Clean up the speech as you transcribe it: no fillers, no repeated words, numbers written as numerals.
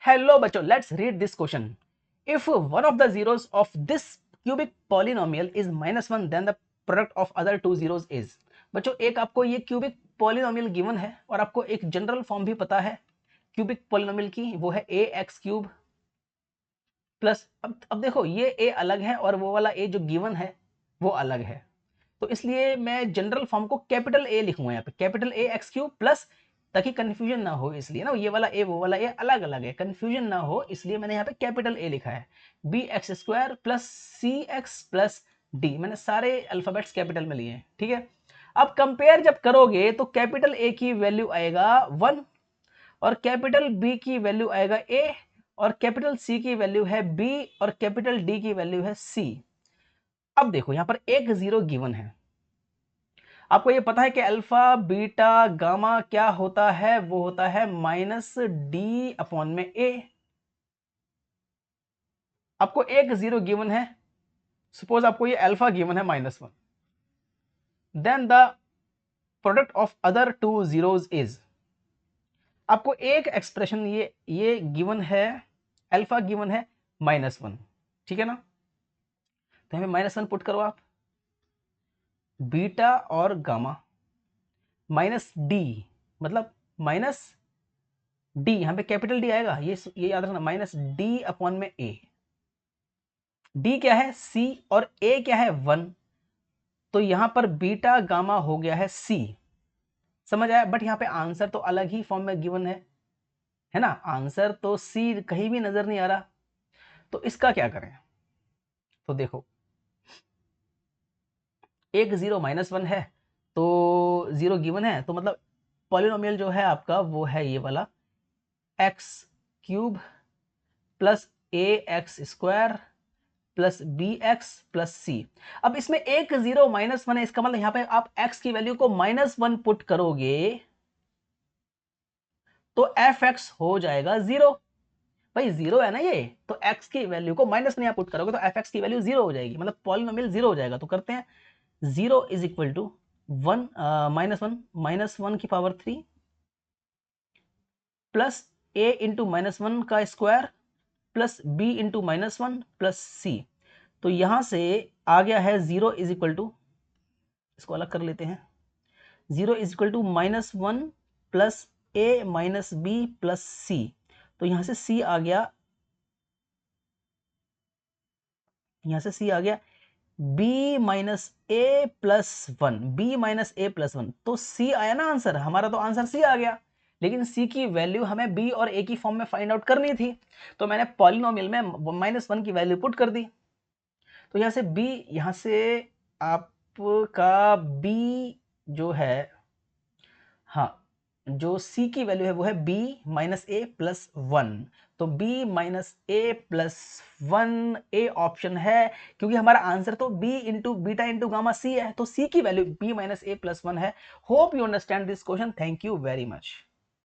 Hello बच्चों, let's read this question. If one of the zeros of this cubic polynomial is -1, then the product of other two zeros is. बच्चों एक आपको ये cubic polynomial given है और आपको एक जनरल फॉर्म भी पता है क्यूबिक पॉलिनोमियल की, वो है ax³ प्लस अब देखो ये a अलग है और वो वाला a जो गिवन है वो अलग है, तो इसलिए मैं जनरल फॉर्म को कैपिटल A लिखूंगा यहाँ पे, कैपिटल ax³ प्लस, ताकि कंफ्यूजन ना हो इसलिए ना, ये वाला a वो वाला a अलग अलग है, कंफ्यूजन ना हो इसलिए मैंने यहाँ पे कैपिटल A लिखा है। bx² plus cx plus d, मैंने सारे अल्फाबेट्स कैपिटल में लिए हैं, ठीक है। अब कंपेयर जब करोगे तो कैपिटल A की वैल्यू आएगा 1 और कैपिटल B की वैल्यू आएगा A और कैपिटल C की वैल्यू है B और कैपिटल D की वैल्यू है C। अब देखो यहां पर एक जीरो गिवन है, आपको ये पता है कि अल्फा बीटा गामा क्या होता है, वो होता है -d/a। आपको एक जीरो गिवन है, सपोज आपको ये अल्फा गिवन है -1, then the product of other two zeros is. आपको एक एक्सप्रेशन ये गिवन है, अल्फा गिवन है -1, ठीक है ना, तो हमें -1 पुट करो आप, बीटा और गामा -d मतलब -d, यहां पे कैपिटल D आएगा, ये याद रखना, -d/a। d क्या है c और a क्या है 1, तो यहां पर बीटा गामा हो गया है c, समझ आया। बट यहां पे आंसर तो अलग ही फॉर्म में गिवन है ना, आंसर तो c कहीं भी नजर नहीं आ रहा, तो इसका क्या करें। तो देखो एक जीरो -1 है तो जीरो गिवन है, तो मतलब पॉलिनोमियल जो है आपका वो है ये वाला x³ plus ax² plus bx plus c। अब इसमें एक जीरो -1 है, इसका मतलब यहां पे आप x की वैल्यू को -1 पुट करोगे तो fx हो जाएगा 0। भाई 0 है ना ये, तो x की वैल्यू को माइनस में पुट करोगे तो fx की वैल्यू 0 हो जाएगी, मतलब पॉलिनोमियल 0 हो जाएगा। तो करते हैं 0 इज इक्वल टू 1 -1 की पावर 3 प्लस a इंटू -1 का square plus b into -1 plus c। तो यहां से आ गया है 0 इज इक्वल टू, इसको अलग कर लेते हैं, 0 is equal to -1 plus a minus B plus c। तो यहां से c आ गया, यहां से c आ गया b माइनस ए प्लस 1, b माइनस ए प्लस 1, तो c आया ना आंसर, हमारा तो आंसर c आ गया। लेकिन c की वैल्यू हमें b और a की फॉर्म में फाइंड आउट करनी थी, तो मैंने पॉलिनोमियल में -1 की वैल्यू पुट कर दी। तो यहां से b, यहां से आपका b जो है, हाँ जो c की वैल्यू है वो है b माइनस ए प्लस 1, तो b minus A plus 1 A option है, क्योंकि हमारा आंसर तो b into beta into gamma c है, तो c की वैल्यू b माइनस ए प्लस 1 है। Hope you understand this question, thank you very much.